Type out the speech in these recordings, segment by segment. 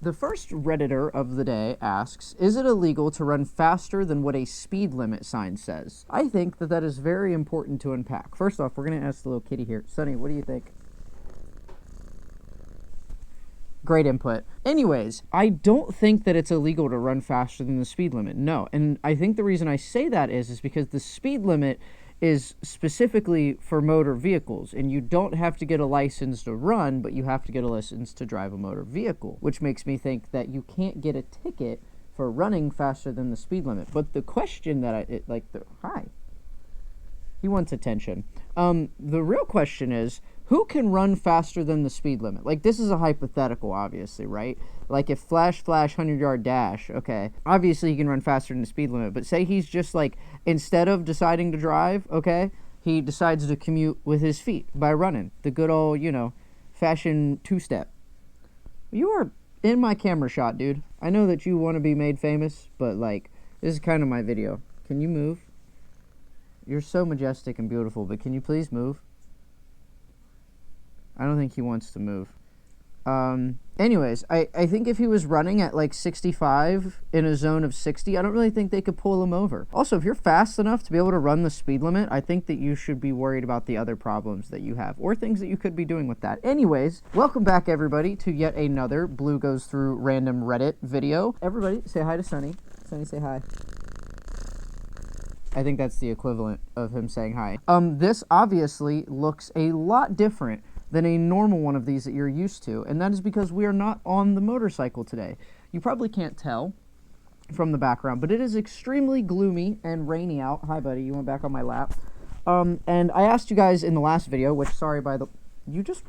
The first Redditor of the day asks, is it illegal to run faster than what a speed limit sign says? I think that that is very important to unpack. First off, we're going to ask the little kitty here. Sunny, what do you think? Great input. Anyways, I don't think that it's illegal to run faster than the speed limit. No. And I think the reason I say that is because the speed limit is specifically for motor vehicles, and you don't have to get a license to run, but you have to get a license to drive a motor vehicle, which makes me think that you can't get a ticket for running faster than the speed limit. But the question that hi, he wants attention. The real question is, who can run faster than the speed limit? Like, this is a hypothetical, obviously, right? Like, if flash, 100-yard dash, okay, obviously he can run faster than the speed limit, but say he's just, like, instead of deciding to drive, okay, he decides to commute with his feet by running. The good old, fashion two-step. You are in my camera shot, dude. I know that you want to be made famous, but, like, this is kind of my video. Can you move? You're so majestic and beautiful, but can you please move? I don't think he wants to move. Anyways, I think if he was running at like 65 in a zone of 60, I don't really think they could pull him over. Also, if you're fast enough to be able to run the speed limit, I think that you should be worried about the other problems that you have or things that you could be doing with that. Anyways, welcome back everybody to yet another Blue Goes Through Random Reddit video. Everybody say hi to Sunny. Sunny, say hi. I think that's the equivalent of him saying hi. This obviously looks a lot different than a normal one of these that you're used to, and that is because we are not on the motorcycle today. You probably can't tell from the background, but it is extremely gloomy and rainy out. Hi, buddy. You went back on my lap. And I asked you guys in the last video, which, sorry, you just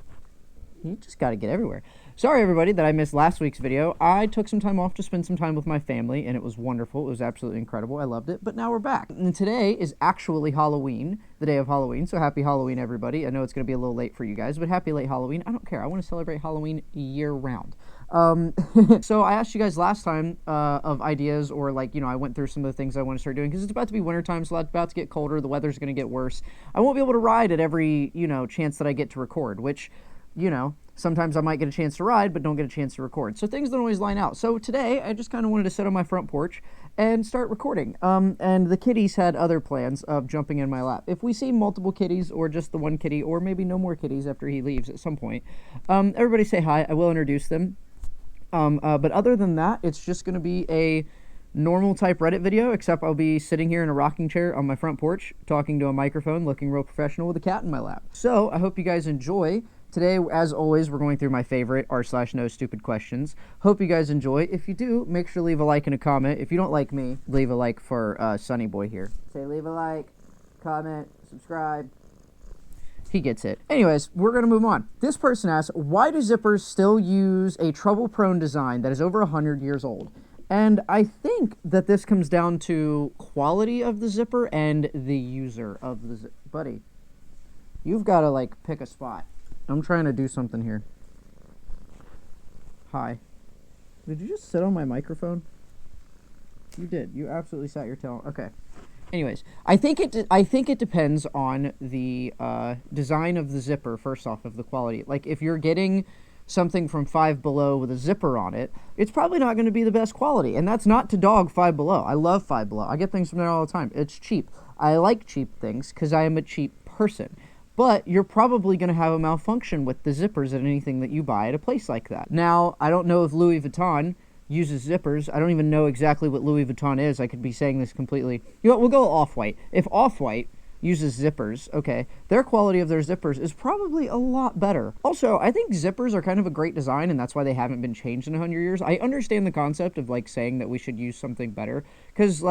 got to get everywhere. Sorry, everybody, that I missed last week's video. I took some time off to spend some time with my family, and it was wonderful. It was absolutely incredible. I loved it. But now we're back. And today is actually Halloween, the day of Halloween. So happy Halloween, everybody. I know it's going to be a little late for you guys, but happy late Halloween. I don't care. I want to celebrate Halloween year-round. So I asked you guys last time of ideas, or I went through some of the things I want to start doing, because it's about to be wintertime, so it's about to get colder. The weather's going to get worse. I won't be able to ride at every, chance that I get to record, which, sometimes I might get a chance to ride, but don't get a chance to record. So things don't always line out. So today, I just kind of wanted to sit on my front porch and start recording. And the kitties had other plans of jumping in my lap. If we see multiple kitties, or just the one kitty, or maybe no more kitties after he leaves at some point, everybody say hi. I will introduce them. But other than that, it's just going to be a normal type Reddit video, except I'll be sitting here in a rocking chair on my front porch, talking to a microphone, looking real professional with a cat in my lap. So I hope you guys enjoy. Today, as always, we're going through my favorite r/no stupid questions. Hope you guys enjoy. If you do, make sure to leave a like and a comment. If you don't like me, leave a like for Sunny Boy here. Say leave a like, comment, subscribe. He gets it. Anyways, we're going to move on. This person asks, why do zippers still use a trouble-prone design that is over 100 years old? And I think that this comes down to quality of the zipper and the user of the zipper. Buddy, you've got to, pick a spot. I'm trying to do something here. Hi. Did you just sit on my microphone? You did. You absolutely sat your tail. Okay. Anyways, I think it depends on the design of the zipper, first off, of the quality. Like, if you're getting something from Five Below with a zipper on it, it's probably not going to be the best quality. And that's not to dog Five Below. I love Five Below. I get things from there all the time. It's cheap. I like cheap things because I am a cheap person. But you're probably going to have a malfunction with the zippers at anything that you buy at a place like that. Now, I don't know if Louis Vuitton uses zippers. I don't even know exactly what Louis Vuitton is. I could be saying this completely. You know what, we'll go Off-White. If Off-White uses zippers, okay, their quality of their zippers is probably a lot better. Also, I think zippers are kind of a great design, and that's why they haven't been changed in 100 years. I understand the concept of, saying that we should use something better, because,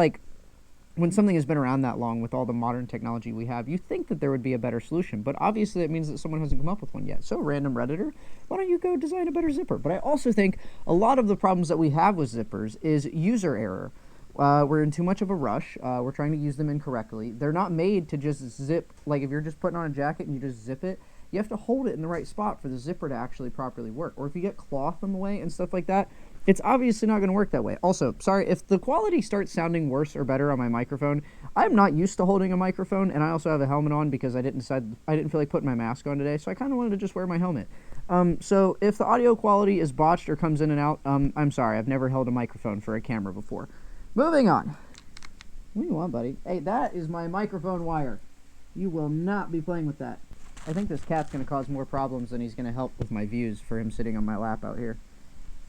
when something has been around that long with all the modern technology we have, you think that there would be a better solution, but obviously that means that someone hasn't come up with one yet. So, random Redditor, why don't you go design a better zipper? But I also think a lot of the problems that we have with zippers is user error. We're in too much of a rush. We're trying to use them incorrectly. They're not made to just zip, if you're just putting on a jacket and you just zip it, you have to hold it in the right spot for the zipper to actually properly work. Or if you get cloth in the way and stuff like that, it's obviously not going to work that way. Also, sorry, if the quality starts sounding worse or better on my microphone, I'm not used to holding a microphone, and I also have a helmet on because I didn't feel like putting my mask on today, so I kind of wanted to just wear my helmet. So if the audio quality is botched or comes in and out, I'm sorry. I've never held a microphone for a camera before. Moving on. What do you want, buddy? Hey, that is my microphone wire. You will not be playing with that. I think this cat's going to cause more problems than he's going to help with my views for him sitting on my lap out here.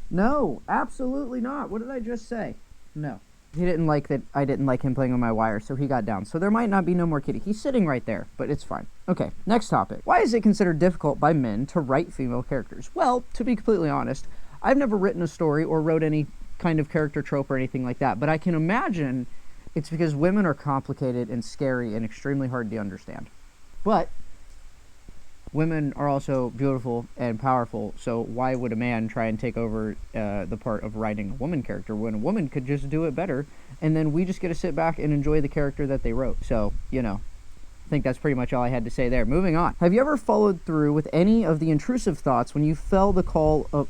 No, absolutely not. What did I just say? No. He didn't like that I didn't like him playing on my wire, so he got down. So there might not be no more kitty. He's sitting right there, but it's fine. Okay, next topic. Why is it considered difficult by men to write female characters? Well, to be completely honest, I've never written a story or wrote any kind of character trope or anything like that, but I can imagine it's because women are complicated and scary and extremely hard to understand. But women are also beautiful and powerful, so why would a man try and take over the part of writing a woman character when a woman could just do it better, and then we just get to sit back and enjoy the character that they wrote? So, you know, I think that's pretty much all I had to say there. Moving on. Have you ever followed through with any of the intrusive thoughts when you felt the call of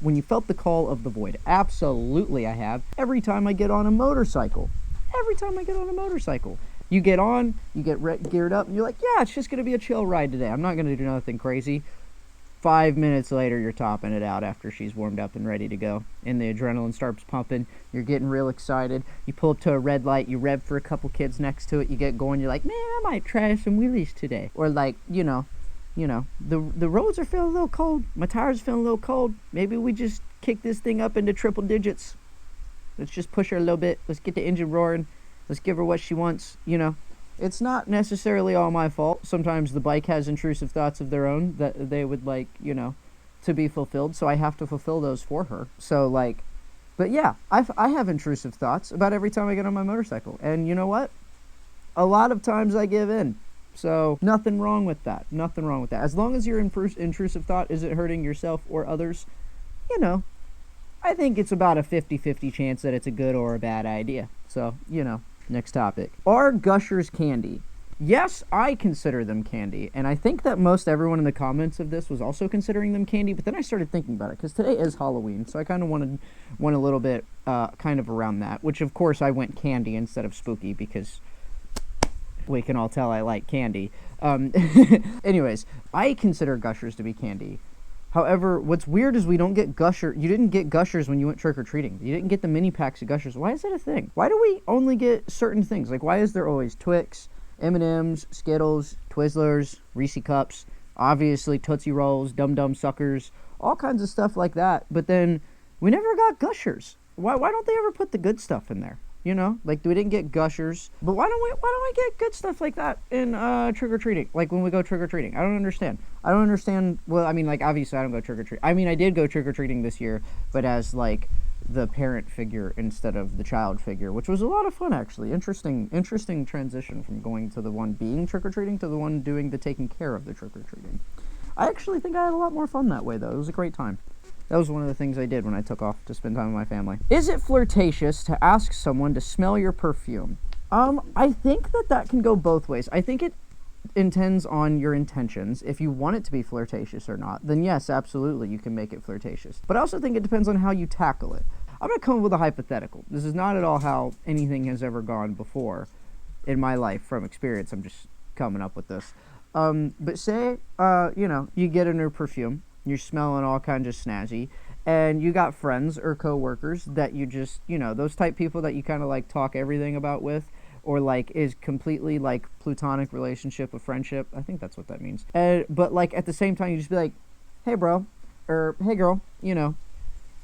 the void? Absolutely, I have. Every time I get on a motorcycle. You get on, you get geared up, and you're like, yeah, it's just going to be a chill ride today. I'm not going to do nothing crazy. 5 minutes later, you're topping it out after she's warmed up and ready to go. And the adrenaline starts pumping. You're getting real excited. You pull up to a red light. You rev for a couple kids next to it. You get going. You're like, man, I might try some wheelies today. Or like, you know, the roads are feeling a little cold. My tires are feeling a little cold. Maybe we just kick this thing up into triple digits. Let's just push her a little bit. Let's get the engine roaring. Let's give her what she wants, you know. It's not necessarily all my fault. Sometimes the bike has intrusive thoughts of their own that they would like, you know, to be fulfilled. So I have to fulfill those for her. So like, but yeah, I have intrusive thoughts about every time I get on my motorcycle. And you know what? A lot of times I give in. So nothing wrong with that. Nothing wrong with that. As long as your intrusive thought isn't hurting yourself or others, you know, I think it's about a 50-50 chance that it's a good or a bad idea. So, you know. Next topic. Are gushers candy? Yes, I consider them candy, and I think that most everyone in the comments of this was also considering them candy, but then I started thinking about it, because today is Halloween, so I kind of went a little bit kind of around that, which of course I went candy instead of spooky, because we can all tell I like candy. Anyways, I consider gushers to be candy. However, what's weird is we don't get you didn't get gushers when you went trick-or-treating. You didn't get the mini packs of gushers. Why is that a thing? Why do we only get certain things? Like, why is there always Twix, M&M's, Skittles, Twizzlers, Reese Cups, obviously Tootsie Rolls, Dum Dum Suckers, all kinds of stuff like that, but then we never got gushers. Why don't they ever put the good stuff in there? You know, like we didn't get gushers, but why don't we get good stuff like that in trick-or-treating? Like when we go trick-or-treating, I don't understand. Well, I mean, like obviously I don't go trick-or-treating. I mean, I did go trick-or-treating this year, but as like the parent figure instead of the child figure, which was a lot of fun actually. Interesting transition from going to the one being trick-or-treating to the one doing the taking care of the trick-or-treating. I actually think I had a lot more fun that way though. It was a great time. That was one of the things I did when I took off to spend time with my family. Is it flirtatious to ask someone to smell your perfume? I think that can go both ways. I think it intends on your intentions. If you want it to be flirtatious or not, then yes, absolutely, you can make it flirtatious. But I also think it depends on how you tackle it. I'm going to come up with a hypothetical. This is not at all how anything has ever gone before in my life from experience. I'm just coming up with this. But say, you know, you get a new perfume. You're smelling all kinds of snazzy, and you got friends or coworkers that you just, you know, those type people that you kind of like talk everything about with, or like is completely like platonic relationship of friendship. I think that's what that means. But like at the same time, you just be like, hey bro, or hey girl, you know,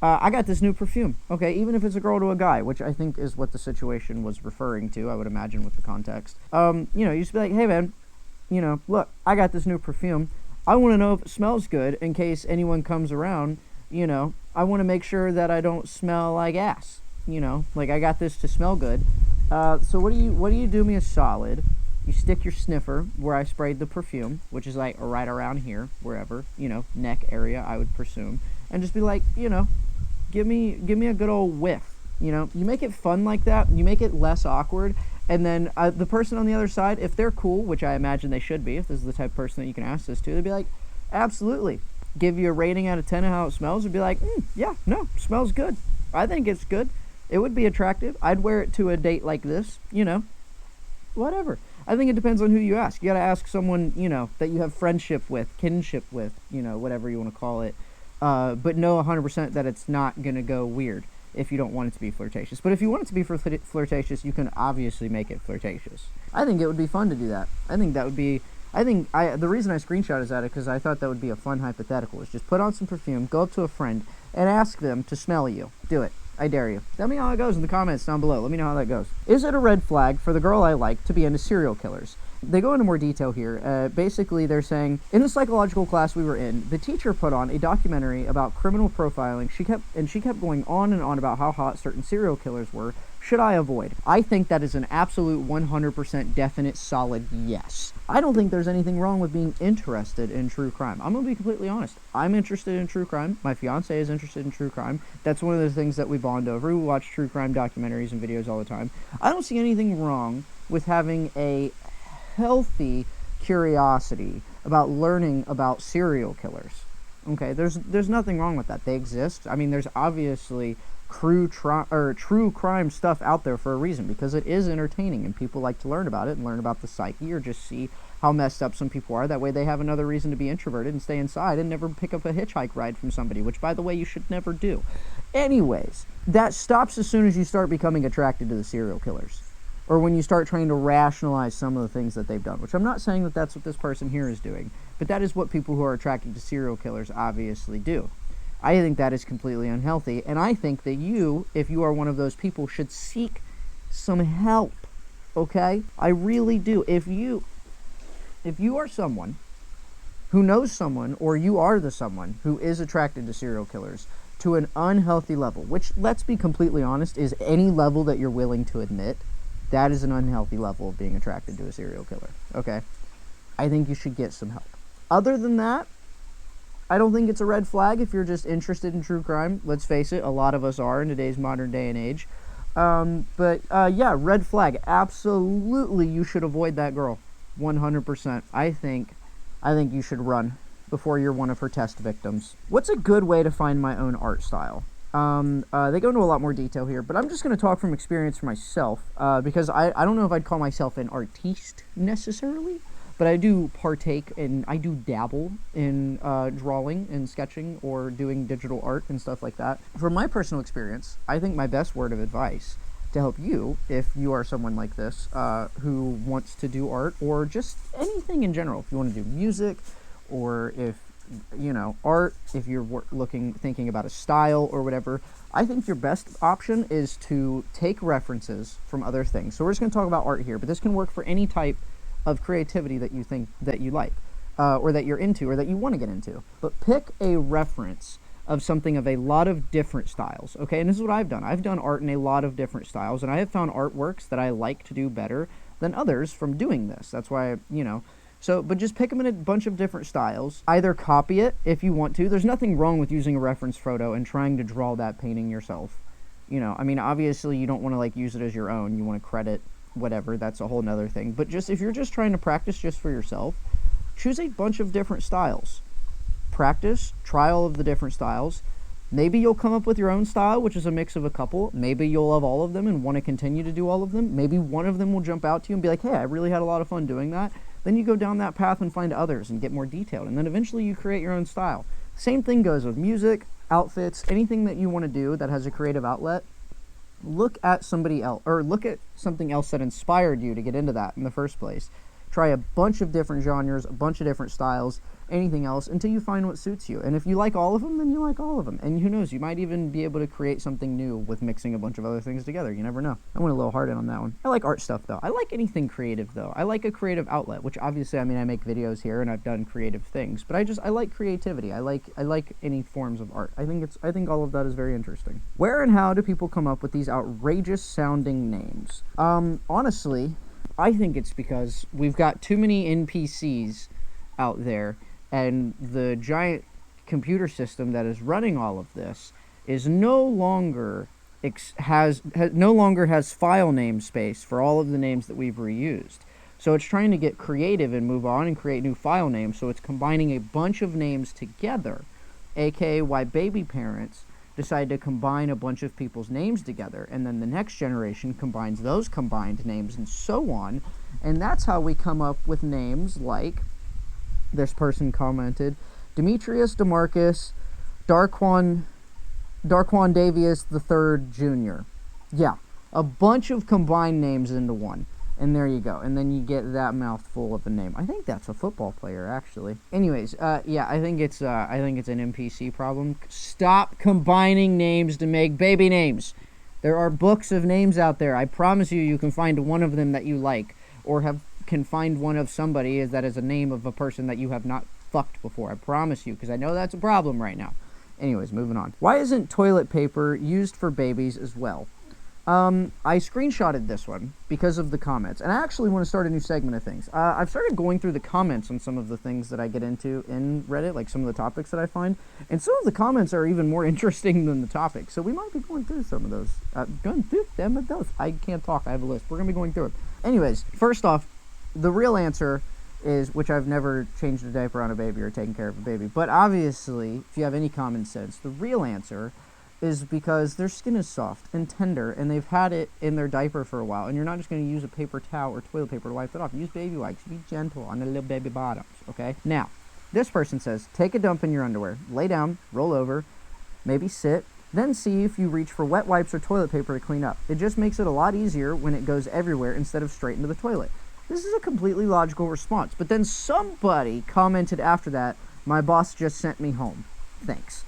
I got this new perfume. Okay, even if it's a girl to a guy, which I think is what the situation was referring to, I would imagine with the context. You know, you just be like, hey man, you know, look, I got this new perfume. I want to know if it smells good in case anyone comes around, you know. I want to make sure that I don't smell like ass, you know. Like, I got this to smell good. So what do you do me a solid? You stick your sniffer where I sprayed the perfume, which is like right around here, wherever, you know, neck area, I would presume. And just be like, you know, give me a good old whiff, you know. You make it fun like that. You make it less awkward. And then the person on the other side, if they're cool, which I imagine they should be, if this is the type of person that you can ask this to, they'd be like, absolutely. Give you a rating out of 10 of how it smells, and be like, yeah, no, smells good. I think it's good. It would be attractive. I'd wear it to a date like this, you know, whatever. I think it depends on who you ask. You got to ask someone, you know, that you have friendship with, kinship with, you know, whatever you want to call it. but know 100% that it's not going to go weird if you don't want it to be flirtatious. But if you want it to be flirtatious, you can obviously make it flirtatious. I think it would be fun to do that. I think that would be... the reason I screenshot is at it because I thought that would be a fun hypothetical, is just put on some perfume, go up to a friend, and ask them to smell you. Do it. I dare you. Tell me how it goes in the comments down below. Let me know how that goes. Is it a red flag for the girl I like to be into serial killers? They go into more detail here. Basically, they're saying, in the psychological class we were in, the teacher put on a documentary about criminal profiling. She kept going on and on about how hot certain serial killers were. Should I avoid? I think that is an absolute 100% definite solid yes. I don't think there's anything wrong with being interested in true crime. I'm going to be completely honest. I'm interested in true crime. My fiance is interested in true crime. That's one of the things that we bond over. We watch true crime documentaries and videos all the time. I don't see anything wrong with having a healthy curiosity about learning about serial killers. Okay, there's nothing wrong with that. They exist. I mean, there's obviously true crime stuff out there for a reason, because it is entertaining and people like to learn about it and learn about the psyche, or just see how messed up some people are. That way they have another reason to be introverted and stay inside and never pick up a hitchhike ride from somebody, which, by the way, you should never do. Anyways, that stops as soon as you start becoming attracted to the serial killers, or when you start trying to rationalize some of the things that they've done, which I'm not saying that that's what this person here is doing, but that is what people who are attracted to serial killers obviously do. I think that is completely unhealthy, and I think that you, if you are one of those people, should seek some help, okay? I really do. If you are someone who knows someone, or you are the someone who is attracted to serial killers to an unhealthy level, which, let's be completely honest, is any level that you're willing to admit, that is an unhealthy level of being attracted to a serial killer, okay? I think you should get some help. Other than that, I don't think it's a red flag if you're just interested in true crime. Let's face it, a lot of us are in today's modern day and age. Yeah, red flag. Absolutely, you should avoid that girl. 100%. I think you should run before you're one of her test victims. What's a good way to find my own art style? They go into a lot more detail here, but I'm just going to talk from experience for myself, because I don't know if I'd call myself an artiste necessarily, but I do partake and I do dabble in drawing and sketching or doing digital art and stuff like that. From my personal experience, I think my best word of advice to help you, if you are someone like this, who wants to do art or just anything in general, if you want to do music, or if, you know, art, if you're thinking about a style or whatever, I think your best option is to take references from other things. So we're just going to talk about art here, but this can work for any type of creativity that you think that you like, or that you're into, or that you want to get into. But pick a reference of something of a lot of different styles, okay? And this is what I've done. I've done art in a lot of different styles, and I have found artworks that I like to do better than others from doing this. That's why, but just pick them in a bunch of different styles. Either copy it if you want to. There's nothing wrong with using a reference photo and trying to draw that painting yourself. I mean, obviously you don't want to use it as your own. You want to credit whatever, that's a whole nother thing. But just if you're just trying to practice just for yourself, choose a bunch of different styles. Practice, try all of the different styles. Maybe you'll come up with your own style, which is a mix of a couple. Maybe you'll love all of them and want to continue to do all of them. Maybe one of them will jump out to you and be like, hey, I really had a lot of fun doing that. Then you go down that path and find others and get more detailed. And then eventually you create your own style. Same thing goes with music, outfits, anything that you want to do that has a creative outlet. Look at somebody else, or look at something else that inspired you to get into that in the first place. Try a bunch of different genres, a bunch of different styles, anything else, until you find what suits you. And if you like all of them, then you like all of them. And who knows, you might even be able to create something new with mixing a bunch of other things together. You never know. I went a little hard in on that one. I like art stuff, though. I like anything creative, though. I like a creative outlet, which obviously, I mean, I make videos here and I've done creative things, but I like creativity. I like any forms of art. I think all of that is very interesting. Where and how do people come up with these outrageous sounding names? Honestly, I think it's because we've got too many NPCs out there, and the giant computer system that is running all of this is no longer has file name space for all of the names that we've reused. So it's trying to get creative and move on and create new file names, so it's combining a bunch of names together, aka why baby parents decide to combine a bunch of people's names together, and then the next generation combines those combined names, and so on. And that's how we come up with names like, this person commented, Demetrius, DeMarcus, Darquan Davius III Jr. Yeah, a bunch of combined names into one. And there you go. And then you get that mouthful of a name. I think that's a football player, actually. Anyways, yeah, I think it's an NPC problem. Stop combining names to make baby names. There are books of names out there. I promise you can find one of them that you like, or can find one of somebody that is a name of a person that you have not fucked before. I promise you, because I know that's a problem right now. Anyways, moving on. Why isn't toilet paper used for babies as well? I screenshotted this one because of the comments, and I actually want to start a new segment of things. I've started going through the comments on some of the things that I get into in Reddit, like some of the topics that I find, and some of the comments are even more interesting than the topics, so we might be going through some of those. I can't talk, I have a list. We're going to be going through it. Anyways, first off, the real answer is, which I've never changed a diaper on a baby or taken care of a baby, but obviously, if you have any common sense, the real answer is because their skin is soft and tender, and they've had it in their diaper for a while, and you're not just going to use a paper towel or toilet paper to wipe it off. Use baby wipes. Be gentle on the little baby bottoms, okay? Now, this person says, take a dump in your underwear, lay down, roll over, maybe sit, then see if you reach for wet wipes or toilet paper to clean up. It just makes it a lot easier when it goes everywhere instead of straight into the toilet. This is a completely logical response, but then somebody commented after that, my boss just sent me home. Thanks.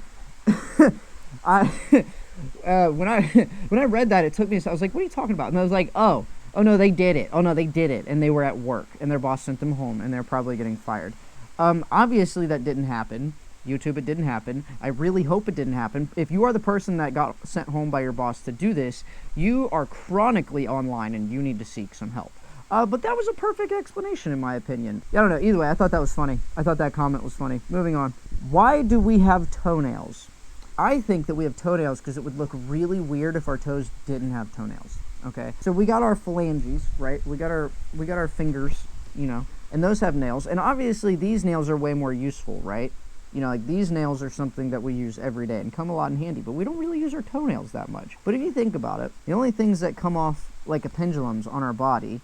When I read that, it took me. I was like, "What are you talking about?" And I was like, "Oh no, they did it. Oh no, they did it, and they were at work, and their boss sent them home, and they're probably getting fired." Obviously that didn't happen. YouTube, it didn't happen. I really hope it didn't happen. If you are the person that got sent home by your boss to do this, you are chronically online, and you need to seek some help. But that was a perfect explanation, in my opinion. I don't know. Either way, I thought that was funny. I thought that comment was funny. Moving on. Why do we have toenails? I think that we have toenails because it would look really weird if our toes didn't have toenails. Okay, so we got our phalanges, right? We got our fingers, you know, and those have nails. And obviously, these nails are way more useful, right? You know, like these nails are something that we use every day and come a lot in handy. But we don't really use our toenails that much. But if you think about it, the only things that come off like a pendulums on our body,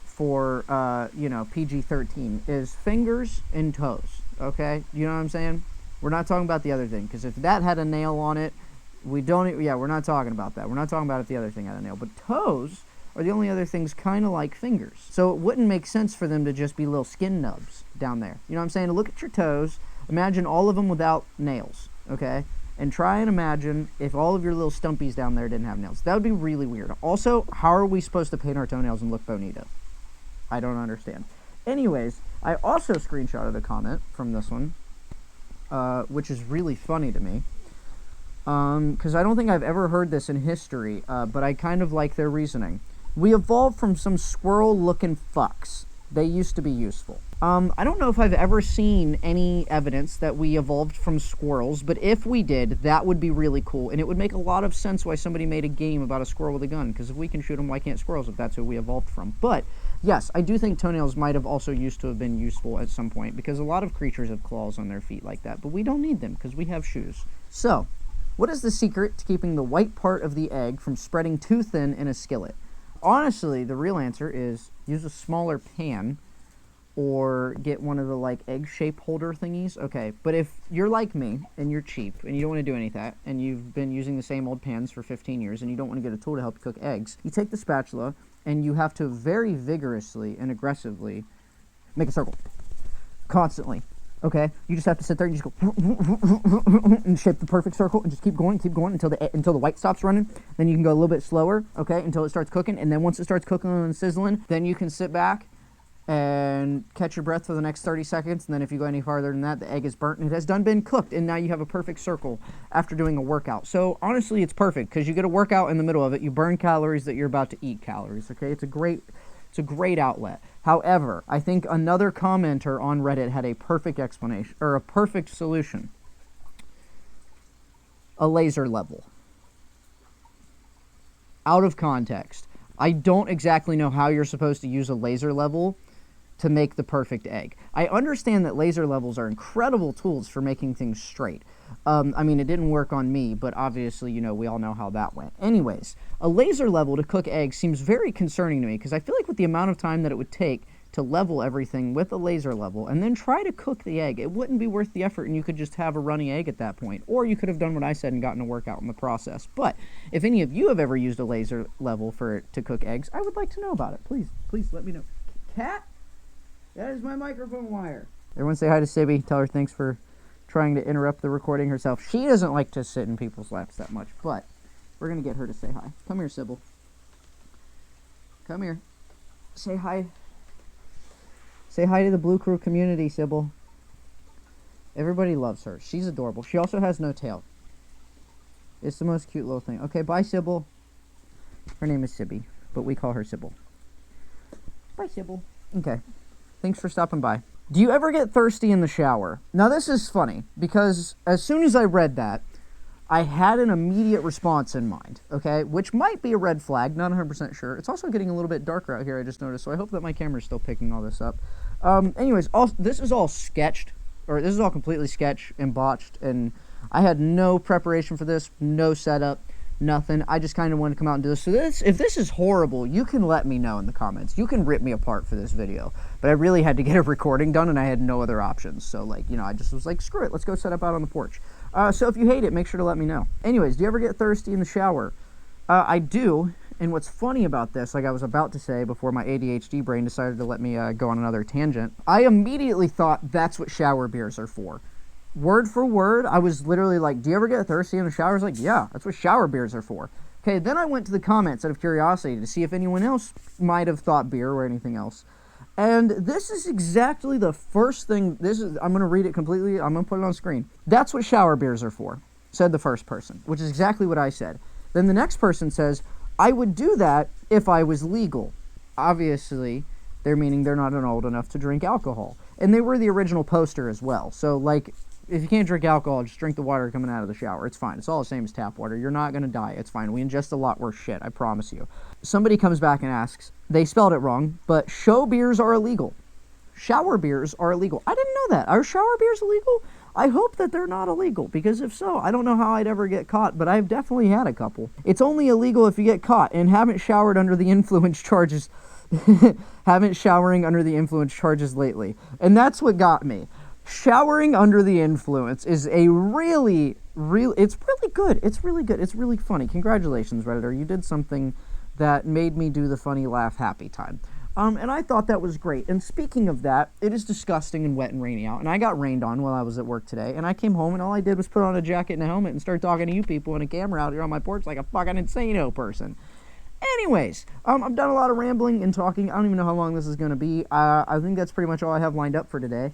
for you know, PG-13 is fingers and toes. Okay, you know what I'm saying? We're not talking about the other thing, because if that had a nail on it, we're not talking about that. We're not talking about if the other thing had a nail. But toes are the only other things kind of like fingers. So it wouldn't make sense for them to just be little skin nubs down there. You know what I'm saying? Look at your toes. Imagine all of them without nails, okay? And try and imagine if all of your little stumpies down there didn't have nails. That would be really weird. Also, how are we supposed to paint our toenails and look bonito? I don't understand. Anyways, I also screenshotted a comment from this one, which is really funny to me, because I don't think I've ever heard this in history, but I kind of like their reasoning. We evolved from some squirrel-looking fucks. They used to be useful. I don't know if I've ever seen any evidence that we evolved from squirrels, but if we did, that would be really cool, and it would make a lot of sense why somebody made a game about a squirrel with a gun, because if we can shoot them, why can't squirrels, if that's who we evolved from? But yes, I do think toenails might have also used to have been useful at some point, because a lot of creatures have claws on their feet like that, but we don't need them, because we have shoes. So, what is the secret to keeping the white part of the egg from spreading too thin in a skillet? Honestly, the real answer is use a smaller pan, or get one of the like egg shape holder thingies. Okay, but if you're like me and you're cheap and you don't want to do any of that, and you've been using the same old pans for 15 years and you don't want to get a tool to help you cook eggs, you take the spatula and you have to very vigorously and aggressively make a circle constantly. Okay, you just have to sit there and just go and shape the perfect circle and just keep going until the white stops running. Then you can go a little bit slower, okay, until it starts cooking. And then once it starts cooking and sizzling, then you can sit back and catch your breath for the next 30 seconds. And then if you go any farther than that, the egg is burnt and it has been cooked. And now you have a perfect circle after doing a workout. So honestly, it's perfect because you get a workout in the middle of it. You burn calories that you're about to eat calories, okay? It's a great outlet. However, I think another commenter on Reddit had a perfect explanation, or a perfect solution. A laser level. Out of context. I don't exactly know how you're supposed to use a laser level to make the perfect egg. I understand that laser levels are incredible tools for making things straight. I mean, it didn't work on me, but obviously, you know, we all know how that went. Anyways, a laser level to cook eggs seems very concerning to me, because I feel like with the amount of time that it would take to level everything with a laser level and then try to cook the egg. It wouldn't be worth the effort, and you could just have a runny egg at that point. Or you could have done what I said and gotten a workout in the process. But if any of you have ever used a laser level to cook eggs, I would like to know about it. Please let me know. Cat? That is my microphone wire. Everyone say hi to Sibby. Tell her thanks for trying to interrupt the recording herself. She doesn't like to sit in people's laps that much, but we're going to get her to say hi. Come here, Sybil. Come here. Say hi. Say hi to the Blue Crew community, Sybil. Everybody loves her. She's adorable. She also has no tail. It's the most cute little thing. Okay, bye, Sybil. Her name is Sibby, but we call her Sybil. Bye, Sybil. Okay. Thanks for stopping by. Do you ever get thirsty in the shower? Now, this is funny, because as soon as I read that, I had an immediate response in mind, okay? Which might be a red flag, not 100% sure. It's also getting a little bit darker out here, I just noticed, so I hope that my camera's still picking all this up. Anyways, this is all sketched, or this is all completely sketched and botched, and I had no preparation for this, no setup, nothing. I just kind of wanted to come out and do this. So if this is horrible, you can let me know in the comments. You can rip me apart for this video. But I really had to get a recording done, and I had no other options. So, like, you know, I just was like, screw it, let's go set up out on the porch. So if you hate it, make sure to let me know. Anyways, do you ever get thirsty in the shower? I do. And what's funny about this, like I was about to say before my ADHD brain decided to let me go on another tangent, I immediately thought that's what shower beers are for. Word for word, I was literally like, do you ever get thirsty in the shower? I was like, yeah, that's what shower beers are for. Okay, then I went to the comments out of curiosity to see if anyone else might have thought beer or anything else. And this is exactly the first thing, I'm going to read it completely, I'm going to put it on screen. That's what shower beers are for, said the first person, which is exactly what I said. Then the next person says, I would do that if I was legal. Obviously, they're meaning they're not old enough to drink alcohol. And they were the original poster as well. So, like, if you can't drink alcohol, just drink the water coming out of the shower. It's fine. It's all the same as tap water. You're not going to die. It's fine. We ingest a lot worse shit, I promise you. Somebody comes back and asks, they spelled it wrong, but show beers are illegal. Shower beers are illegal. I didn't know that. Are shower beers illegal? I hope that they're not illegal, because if so, I don't know how I'd ever get caught, but I've definitely had a couple. It's only illegal if you get caught and haven't showered under the influence charges. Haven't showering under the influence charges lately. And that's what got me. Showering under the influence is a it's really good. It's really good. It's really funny. Congratulations, Redditor. You did something that made me do the funny laugh happy time. And I thought that was great. And speaking of that, it is disgusting and wet and rainy out. And I got rained on while I was at work today. And I came home and all I did was put on a jacket and a helmet and start talking to you people and a camera out here on my porch like a fucking insano person. Anyways, I've done a lot of rambling and talking. I don't even know how long this is going to be. I think that's pretty much all I have lined up for today.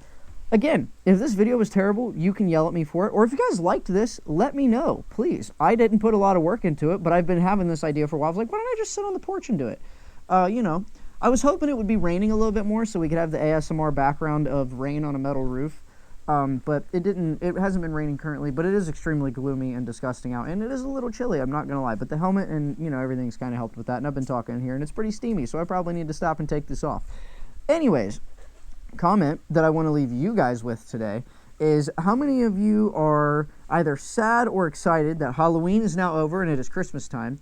Again, if this video was terrible, you can yell at me for it. Or if you guys liked this, let me know, please. I didn't put a lot of work into it, but I've been having this idea for a while. I was like, why don't I just sit on the porch and do it? You know, I was hoping it would be raining a little bit more so we could have the ASMR background of rain on a metal roof. But it hasn't been raining currently, but it is extremely gloomy and disgusting out. And it is a little chilly, I'm not going to lie. But the helmet and, you know, everything's kind of helped with that. And I've been talking in here, and it's pretty steamy, so I probably need to stop and take this off. Anyways, comment that I want to leave you guys with today is how many of you are either sad or excited that Halloween is now over and it is Christmas time,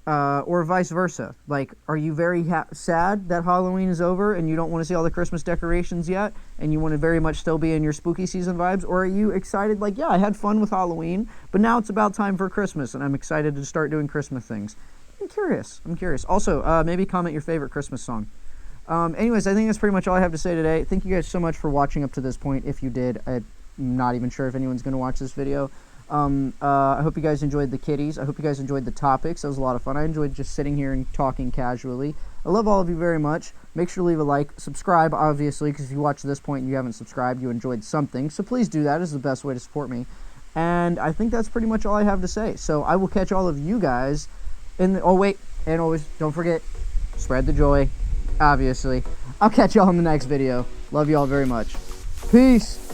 or vice versa? Like, are you very sad that Halloween is over and you don't want to see all the Christmas decorations yet and you want to very much still be in your spooky season vibes? Or are you excited like, yeah, I had fun with Halloween, but now it's about time for Christmas and I'm excited to start doing Christmas things? I'm curious. Also, maybe comment your favorite Christmas song. Anyways, I think that's pretty much all I have to say today. Thank you guys so much for watching up to this point. If you did, I'm not even sure if anyone's going to watch this video. I hope you guys enjoyed the kitties. I hope you guys enjoyed the topics. That was a lot of fun. I enjoyed just sitting here and talking casually. I love all of you very much. Make sure to leave a like. Subscribe, obviously, because if you watch to this point and you haven't subscribed, you enjoyed something. So please do that. It's the best way to support me. And I think that's pretty much all I have to say. So I will catch all of you guys in the... Oh, wait. And always, don't forget, spread the joy. Obviously. I'll catch y'all in the next video. Love y'all very much. Peace.